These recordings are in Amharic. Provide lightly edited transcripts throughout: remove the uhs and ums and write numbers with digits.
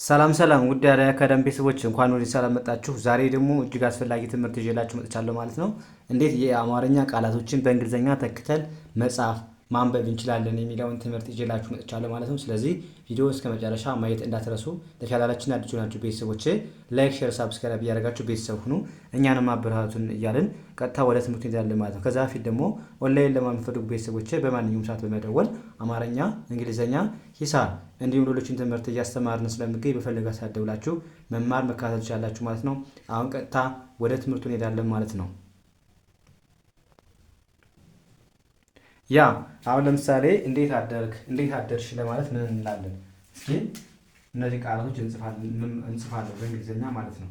ሰላም ሰላም ውድ የአርአያ አካዳሚ ቤተሰቦች እንኳን ወደ ሰላም መጣችሁ። ዛሬ ደግሞ እጅግ አስፈላጊ ትምህርት ይዤላችሁ መጥቻለሁ ማለት ነው። እንዴት የአማርኛ ቃላቶችን በእንግሊዝኛ ተክተን መጻፍ ማንበብ እንችላለን የሚለውን ትምህርት ይዤላችሁ መጥቻለሁ ማለት ነው። ስለዚህ ቪዲዮ እስከ መጨረሻ ማየት እንዳትረሱ። ለቻናላችን አዲስ ናችሁ ቤተሰቦች ላይክ፣ ሼር፣ ሳብስክራይብ እያደረጋችሁ ቤተሰብ ሁኑ። እኛንም አበረታቱን እያልን ቀጥታ ወደ ትምህርቱ እንሄዳለን ማለት ነው። ከዛ በፊት ደግሞ ኦንላይን ለማንፈልጉ ቤተሰቦች በማንኛውም ሰዓት በመደወል አማርኛ፣ እንግሊዝኛ፣ ሂሳብ እንዲሁም ሌሎችን ትምህርት እያስተማርን ስለሚገኝ በፈለጋችሁ ሰዓት ደውላችሁ መማር መከታተል ትችላላችሁ ማለት ነው። አሁን ቀጥታ ወደ ትምህርቱ እንሄዳለን ማለት ነው። ያ አሁን ለምሳሌ እንዴት አደርክ፣ እንዴት አደርሽ ለማለት ምን እንላለን? እስኪ እነዚህ ቃላቶች እንጽፋለን በእንግሊዝኛ ማለት ነው።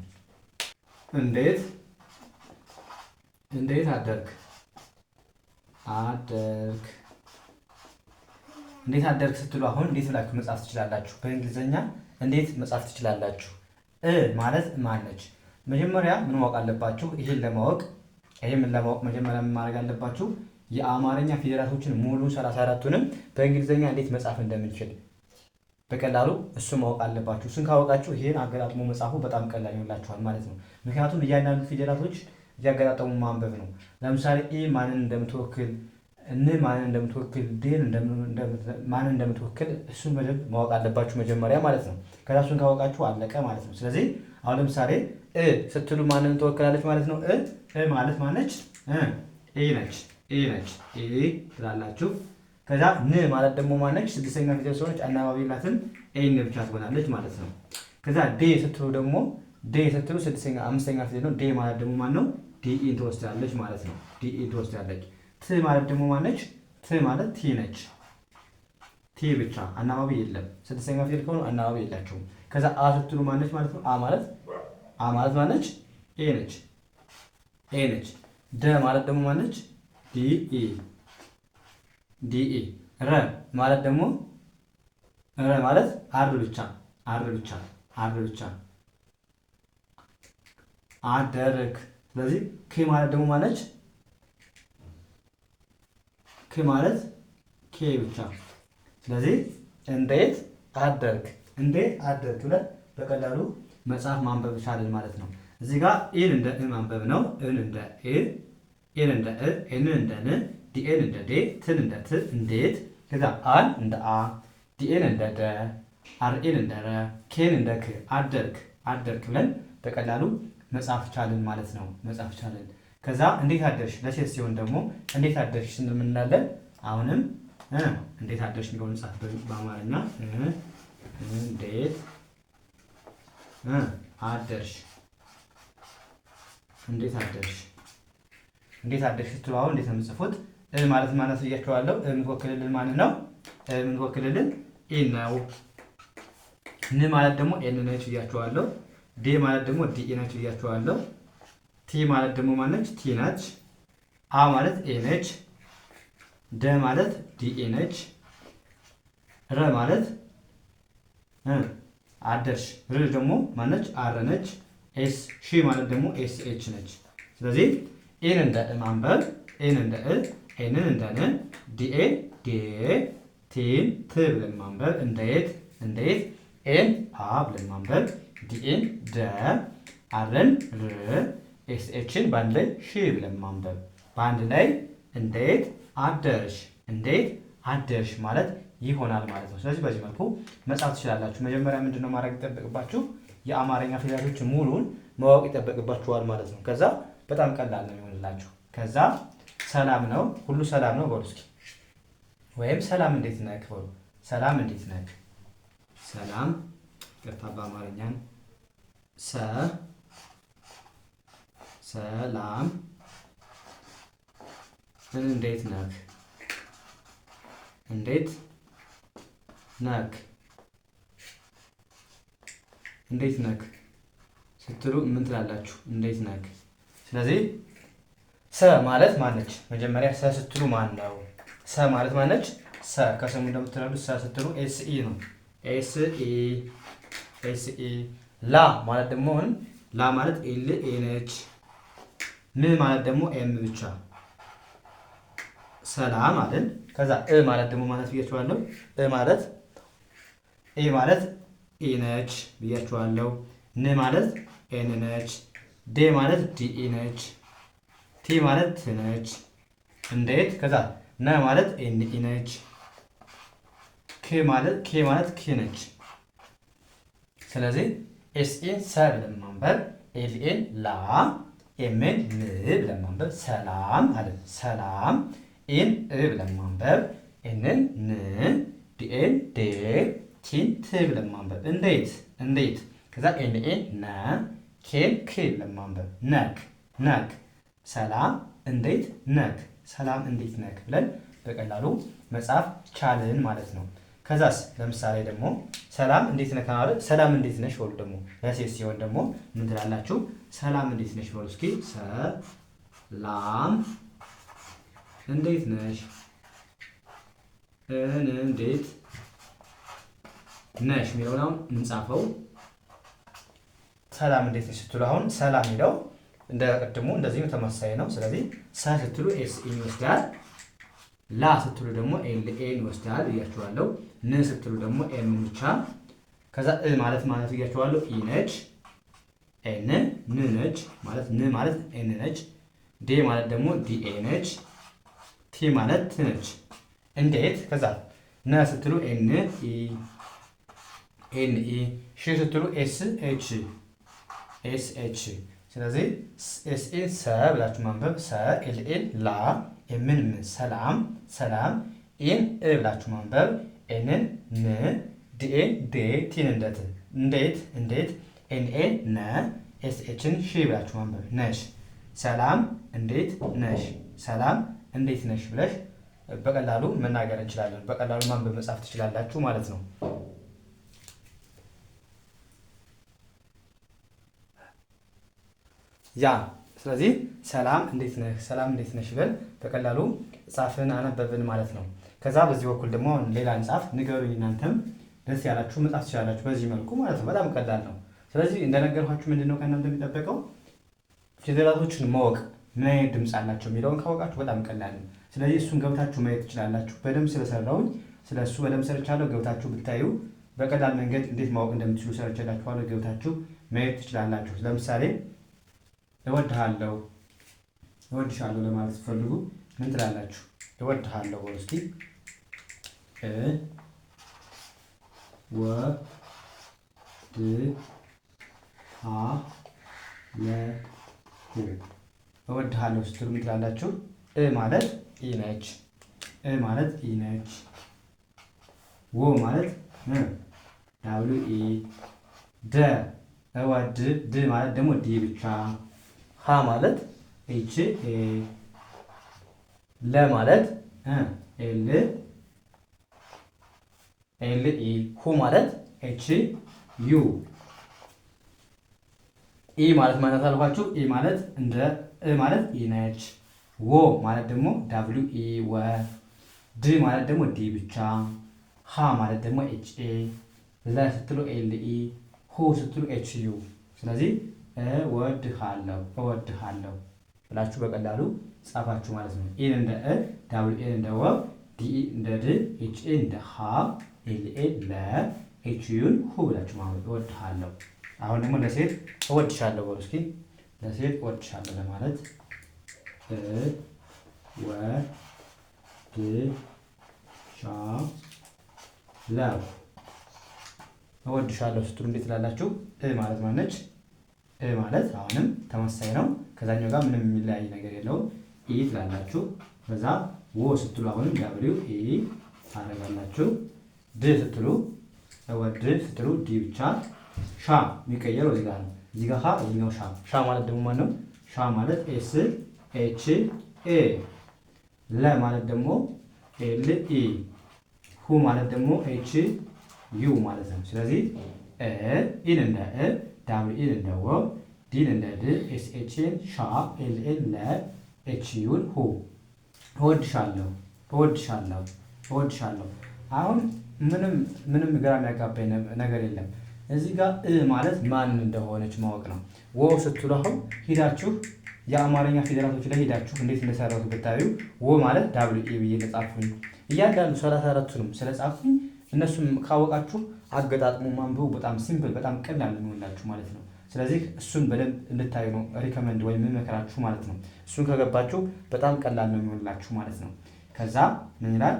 እንዴት አደርክ፣ አደርክ። እንዴት አደርክ ስትሉ አሁን እንዴት ብላችሁ መጻፍ ትችላላችሁ? በእንግሊዝኛ እንዴት መጻፍ ትችላላችሁ? ማለት ማነች? መጀመሪያ ምን ማወቅ አለባችሁ? ይህን ለማወቅ መጀመሪያ ምን ማድረግ አለባችሁ? የአማርኛ ፊደላቶችን ሙሉ 34ቱንም በእንግሊዝኛ እንዴት መጻፍ እንደምንችል በቀላሉ እሱ ማወቅ አለባችሁ። እሱን ካወቃችሁ ይሄን አገጣጥሞ መጻፉ በጣም ቀላል ይሆንላችኋል ማለት ነው። ምክንያቱም እያንዳንዱ ፊደላቶች እያገጣጠሙ ማንበብ ነው። ለምሳሌ ኤ ማንን እንደምትወክል፣ እን ማንን እንደምትወክል፣ ዴን ማንን እንደምትወክል እሱን በደንብ ማወቅ አለባችሁ መጀመሪያ ማለት ነው። ከዛ እሱን ካወቃችሁ አለቀ ማለት ነው። ስለዚህ አሁን ለምሳሌ ስትሉ ማንን ትወክላለች ማለት ነው። ማለት ማነች? ኤ ነች። ትላላችሁ። ከዛ ን ማለት ደግሞ ማነች? ስድስተኛ ፊደል ስለሆነች አናባቢ ናትን ኤን ብቻ ትሆናለች ማለት ነው። ከዛ ዴ ስትሉ ደግሞ አምስተኛ ፊደል ነው። ዴ ማለት ደግሞ ማን ነው? ዲኢን ትወስዳለች ማለት ነው። ዲኢን ትወስዳለች። ት ማለት ደግሞ ማነች? ት ማለት ቲ ነች። ቲ ብቻ አናባቢ የለም። ስድስተኛ ፊደል ከሆኑ አናባቢ የላቸውም። ከዛ አ ስትሉ ማነች ማለት ነው? አ ማለት ማነች? ኤ ነች። ደ ማለት ደግሞ ማነች? ዲኢ። ረ ማለት ደግሞ አር ብቻ አደረክ። ስለዚህ ክ ማለት ደግሞ ማነች? ክ ማለት ኬ ብቻ። ስለዚህ እንዴት አደርክ ብለን በቀላሉ መጽሐፍ ማንበብ ቻለን ማለት ነው። እዚህ ጋር ኢን እንደ እ ማንበብ ነው። እን እንደ እ፣ ኤን እንደ እ፣ ኤንን እንደ ን፣ ዲኤን እንደ ዴ፣ ትን እንደ ት፣ እንዴት። ከዛ አን እንደ አ፣ ዲኤን እንደ ደ፣ አርኤን እንደ ረ፣ ኬን እንደ ክ፣ አደርክ ብለን በቀላሉ መጻፍ ቻልን ማለት ነው። ከዛ እንዴት አደርሽ ለሴት ሲሆን ደግሞ እንዴት አደርሽ ስንል ምን እንላለን? አሁንም እንዴት አደርሽ የሚለውን ጻፍ በአማርኛ እንዴት አደርሽ፣ እንዴት አደርሽ ስትሉ አሁን እንዴት ነው የምጽፉት? ማለት ማነት ብያቸዋለሁ። የምትወክልልን ማን ነው? የምትወክልልን ኤ ነው። ን ማለት ደግሞ ኤን ነች ብያቸዋለሁ። ዴ ማለት ደግሞ ዲኤ ነች ብያቸዋለሁ። ቲ ማለት ደግሞ ማነች? ቲ ነች። አ ማለት ኤ ነች። ደ ማለት ዲኤ ነች። ረ ማለት አደርሽ። ር ደግሞ ማነች? አር ነች። ኤስ ሺ ማለት ደግሞ ኤስ ኤች ነች። ስለዚህ ኤን እንደ እ ማንበብ፣ ኤን እንደ እ፣ ኤንን እንደ ን፣ ዲኤ ዴ፣ ቲን ት ብለን ማንበብ፣ እንዴት ኤን አ ብለን ማንበብ፣ ዲኤን ደ፣ አርን ር፣ ኤስ ኤችን በአንድ ላይ ሺ ብለን ማንበብ። በአንድ ላይ እንዴት አደርሽ ማለት ይሆናል ማለት ነው። ስለዚህ በዚህ መልኩ መጻፍ ትችላላችሁ። መጀመሪያ ምንድነው ማድረግ ይጠበቅባችሁ? የአማርኛ ፊደሎችን ሙሉን ማወቅ ይጠበቅባችኋል ማለት ነው። ከዛ በጣም ቀላል ነው የሚሆንላችሁ። ከዛ ሰላም ነው፣ ሁሉ ሰላም ነው በሉ እስኪ። ወይም ሰላም እንዴት ነህ በሉ። ሰላም እንዴት ነህ? ሰላም ቅርታ በአማርኛን ሰላም እንዴት ነህ? እንዴት ነህ ስትሉ ምን ትላላችሁ? እንዴት ነህ። ስለዚህ ሰ ማለት ማነች? መጀመሪያ ሰ ስትሉ ማን ነው? ሰ ማለት ማነች? ሰ ከስሙ እንደምትረዱ ሰ ስትሉ ኤስኢ ነው። ኤስኢ። ላ ማለት ደግሞ ላ ማለት ኤል ኤ ነች። ም ማለት ደግሞ ኤም ብቻ ሰላም አለን። ከዛ እ ማለት ደግሞ ማለት ብያችኋለሁ። እ ማለት ኢ ነች ብያችኋለሁ። ን ማለት ኤን ነች። ዴ ማለት ዲኢ ነች። ቲ ማለት ት ነች። እንዴት ከዛ ነ ማለት ኤንኢ ነች። ኬ ማለት ክ ነች። ስለዚህ ኤስኢን ሰ ብለን ማንበብ፣ ኤልኤን ላ፣ ኤምን ን ብለን ማንበብ ሰላም አለን። ሰላም። ኤን እ ብለን ማንበብ፣ ኤንን ን፣ ዲኤን ዴ፣ ቲን ት ብለን ማንበብ እንዴት ከዛ ኤንኤን ነ፣ ኬን ክ ብለን ማንበብ ነክ። ሰላም እንዴት ነክ፣ ሰላም እንዴት ነክ ብለን በቀላሉ መጻፍ ቻልን ማለት ነው። ከዛስ ለምሳሌ ደግሞ ሰላም እንዴት ነህ ማለት ሰላም እንዴት ነሽ በሉ። ደግሞ ለሴት ሲሆን ደግሞ ምን ትላላችሁ? ሰላም እንዴት ነሽ በሉ እስኪ። ሰላም እንዴት ነሽ፣ እንዴት ነሽ የሚለውን አሁን እንጻፈው። ሰላም እንዴት ነሽ ስትሉ አሁን ሰላም የሚለው እንደ ቅድሙ እንደዚሁ ተመሳሳይ ነው። ስለዚህ ሰ ስትሉ ኤስ ኢን ይወስዳል። ላ ስትሉ ደግሞ ኤልኤን ይወስዳል ብያችኋለሁ። ን ስትሉ ደግሞ ኤን ብቻ። ከዛ እ ማለት ብያችኋለሁ ኢ ነች። ኤን ን ነች ማለት ን ማለት ኤን ነች። ዴ ማለት ደግሞ ዲኤ ነች። ቲ ማለት ት ነች። እንዴት ከዛ ነ ስትሉ ኤን ኢ፣ ሽ ስትሉ ኤስ ኤች። ስለዚህ ኤስኤን ሰ ብላችሁ ማንበብ ሰ፣ ኤልኤን ላ፣ ኤምን ምን ሰላም፣ ኤን እ ብላችሁ ማንበብ ኤንን ን፣ ዲኤን ዴ፣ ቲን እንዴት፣ ኤንኤን ነ፣ ኤስኤችን ሺ ብላችሁ ማንበብ ነሽ። ሰላም እንዴት ነሽ፣ ሰላም እንዴት ነሽ ብለሽ በቀላሉ መናገር እንችላለን። በቀላሉ ማንበብ መጻፍ ትችላላችሁ ማለት ነው። ስለዚህ ሰላም እንዴት ነሽ ብለን በቀላሉ ጻፍን አነበብን ማለት ነው። ከዛ በዚህ በኩል ደግሞ ሌላ እንጻፍ። ንገሩኝ እናንተም ደስ ያላችሁ መጻፍ ትችላላችሁ በዚህ መልኩ ማለት ነው። በጣም ቀላል ነው። ስለዚህ እንደነገርኳችሁ ምንድነው ከእናንተ የሚጠበቀው ፊደላቶችን ማወቅ፣ ምን አይነት ድምፅ አላቸው የሚለውን ካወቃችሁ በጣም ቀላል ነው። ስለዚህ እሱን ገብታችሁ ማየት ትችላላችሁ። በደንብ ስለሰራሁኝ ስለሱ በደንብ ሰርቻለሁ። ገብታችሁ ብታዩ በቀላል መንገድ እንዴት ማወቅ እንደምትችሉ ሰርቻላችኋለሁ። ገብታችሁ ማየት ትችላላችሁ። ለምሳሌ እወድሃለሁ ለማለት ስትፈልጉ ምን ትላላችሁ? እወድሃለሁ በሉ እስኪ። እወድሃለሁ ስትሉ ምን ትላላችሁ? ማለት ኢ ነች። ወ ማለት ዳብሊው ኢ። እወድ ድ ማለት ደግሞ ዲ ብቻ። ሀ ማለት ኤች ኤ። ለ ማለት ኤል ኢ። ሁ ማለት ኤች ዩ። ኢ ማለት አልኳችሁ። ኢ ማለት እንደ እ ማለት ኢ ነች። ወ ማለት ደግሞ ዳብሊው ኢ ወ። ድ ማለት ደግሞ ዲ ብቻ። ሀ ማለት ደግሞ ኤች ኤ። ለ ስትሉ ኤል ኢ። ሁ ስትሉ ኤች ዩ። ስለዚህ እወድሃለሁ ብላችሁ በቀላሉ ጻፋችሁ ማለት ነው። ኢን እንደ እ፣ ዳብሊው ኤን እንደ ወ፣ ዲ እንደ ድ፣ ኤች ኤ እንደ ሀ፣ ኤል ኤ ለ፣ ኤች ዩን ሁ ብላችሁ ማለት እወድሃለሁ። አሁን ደግሞ ለሴት እወድሻለሁ በሉ እስኪ። ለሴት እወድሻለሁ ለማለት እወድሻለሁ ስትሉ እንዴት ትላላችሁ? ማለት ማነች? ማለት አሁንም ተመሳሳይ ነው። ከዛኛው ጋር ምንም የሚለያይ ነገር የለውም። ኢ ትላላችሁ። ከዛ ወ ስትሉ አሁንም ዳብሊው ኢ ታደርጋላችሁ። ድ ስትሉ ስትሉ ዲ ብቻ። ሻ የሚቀየረው እዚህ ጋር ነው። እዚህ ጋር ሀ፣ እዚህኛው ሻ። ሻ ማለት ደግሞ ማነው? ሻ ማለት ኤስ ኤች ኤ። ለ ማለት ደግሞ ኤል ኢ። ሁ ማለት ደግሞ ኤች ዩ ማለት ነው። ስለዚህ ኢን እንደ እ፣ ዳብሊው ኢን እንደ ወ፣ ዲን እንደ ድ፣ ኤስ ኤች ኤን ሻ፣ ኤል ኤን ለ፣ ኤች ዩን ሁ። እወድሻለሁ። አሁን ምንም ግራ የሚያጋባኝ ነገር የለም። እዚህ ጋር ማለት ማን እንደሆነች ማወቅ ነው። ወ ስትሉ አሁን ሂዳችሁ የአማርኛ ፊደላቶች ላይ ሂዳችሁ እንዴት እንደሰራሁት ብታዩ ወ ማለት ዳብሊው ኢ ብዬ ተጻፉኝ። እያንዳንዱ 34ቱንም ስለጻፉኝ እነሱም ካወቃችሁ አገጣጥሞ ማንበቡ በጣም ሲምፕል በጣም ቀላል ነው የሚሆንላችሁ ማለት ነው። ስለዚህ እሱን በደንብ እንድታዩ ነው ሪከመንድ ወይም የምመክራችሁ ማለት ነው። እሱን ከገባችሁ በጣም ቀላል ነው የሚሆንላችሁ ማለት ነው። ከዛ ምን ይላል?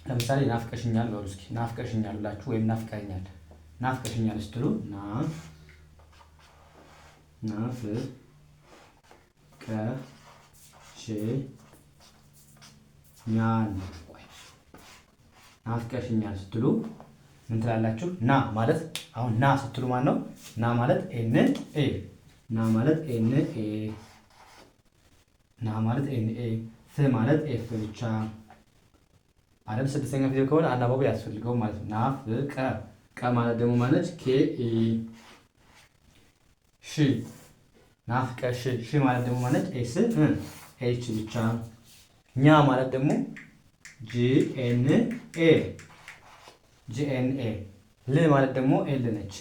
ለምሳሌ ናፍቀሽኛል በሉ እስኪ። ናፍቀሽኛል ብላችሁ ወይም ናፍቀኛል ናፍቀሽኛል ስትሉ ናፍቀሽኛል ስትሉ ምን ትላላችሁ? ና ማለት አሁን ና ስትሉ ማለት ነው። ና ማለት ኤን ኤ ና ማለት ኤን ኤ ና ማለት ኤን ኤ ፍ ማለት ኤፍ ብቻ አይደል? ስድስተኛ ፊደል ከሆነ አናባቢ ያስፈልገው ማለት ነው። ናፍቀ ቀ ማለት ደግሞ ማለት ኬ ኢ ሺ ናፍቀሽ ሺ ማለት ደግሞ ማለት ኤስ ኤች ብቻ ኛ ማለት ደግሞ ጂኤንኤ ል ማለት ደግሞ ኤል ነች።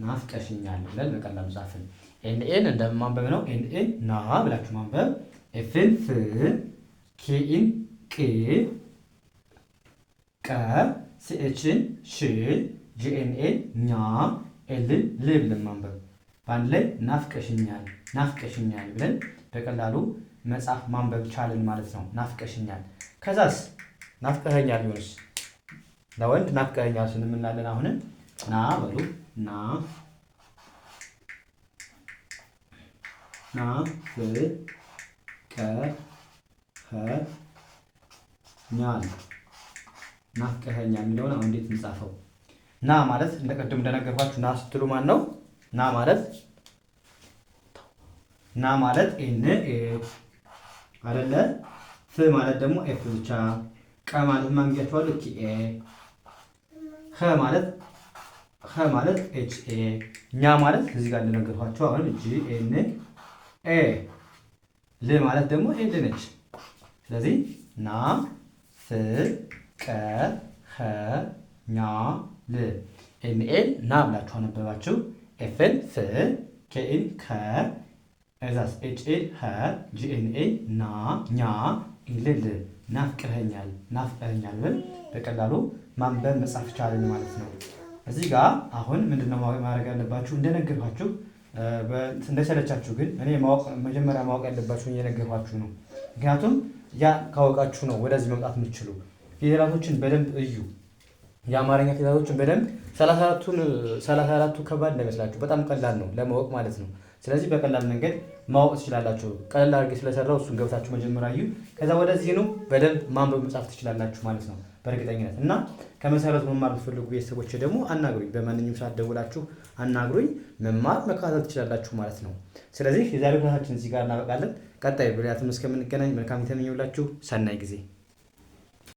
ናፍቀሽኛል ብለን በቀላሉ ጻፍን። ኤንኤን እንደማንበብ ነው። ኤንኤን ና ብላችሁ ማንበብ፣ ኤፍን ፍ፣ ኬኢን ቅ፣ ቀ፣ ሲኤችን ሽ፣ ጂኤንኤን ኛ፣ ኤልን ል ብለን ማንበብ። በአንድ ላይ ናፍቀሽኛል ብለን በቀላሉ መጻፍ ማንበብ ቻልን ማለት ነው። ናፍቀሽኛል። ከዛስ ናፍቀኸኛል ቢሆንስ? ለወንድ ናፍቀኸኛል ስንምናለን። አሁን ና በሉ ናፍቀኸኛል የሚለውን አሁን እንዴት እንጻፈው? ና ማለት እንደቀደም እንደነገርኳችሁ ና ስትሉ ማን ነው? ና ማለት ኤን ኤ አይደለ? ፍ ማለት ደግሞ ኤፍ ብቻ፣ ቀ ማለት ማን ብያችኋለሁ? ኪ ኤ፣ ኸ ማለት ኤች ኤ፣ ኛ ማለት እዚህ ጋር እንደነገርኳችሁ አሁን ጂ ኤን ኤ፣ ል ማለት ደግሞ ኤል ነች። ስለዚህ ና ፍ ቀ ኸ ኛ ል ኤን ኤል ና ብላችሁ አነበባችሁ። ኤፍን ፍ ኬኢን ከ እዛስ ኤች ኤ ሀ ጂኤንኤ ና ኛ ኢልል ናፍቀኸኛል ብለን በቀላሉ ማንበብ መጻፍ ቻልን ማለት ነው። እዚህ ጋር አሁን ምንድነው ማድረግ ያለባችሁ? እንደነገርኳችሁ እንደሰለቻችሁ ግን እኔ መጀመሪያ ማወቅ ያለባችሁ እየነገርኳችሁ ነው። ምክንያቱም ያ ካወቃችሁ ነው ወደዚህ መምጣት የምትችሉ። ፊደላቶችን በደንብ እዩ። የአማርኛ ፊደላቶችን በደንብ 34ቱ ከባድ እንዳይመስላችሁ በጣም ቀላል ነው ለማወቅ ማለት ነው። ስለዚህ በቀላል መንገድ ማወቅ ትችላላችሁ። ቀላል አድርጌ ስለሰራው እሱን ገብታችሁ መጀመሪያ እዩ። ከዛ ወደዚህ ነው በደንብ ማንበብ መጻፍ ትችላላችሁ ማለት ነው በእርግጠኝነት። እና ከመሰረቱ መማር የምትፈልጉ ቤተሰቦች ደግሞ አናግሩኝ። በማንኛውም ሰዓት ደውላችሁ አናግሩኝ፣ መማር መከታተል ትችላላችሁ ማለት ነው። ስለዚህ የዛሬው ክላሳችን እዚህ ጋር እናበቃለን። ቀጣይ በሌላ ትምህርት እስከምንገናኝ መልካም ተመኘሁላችሁ። ሰናይ ጊዜ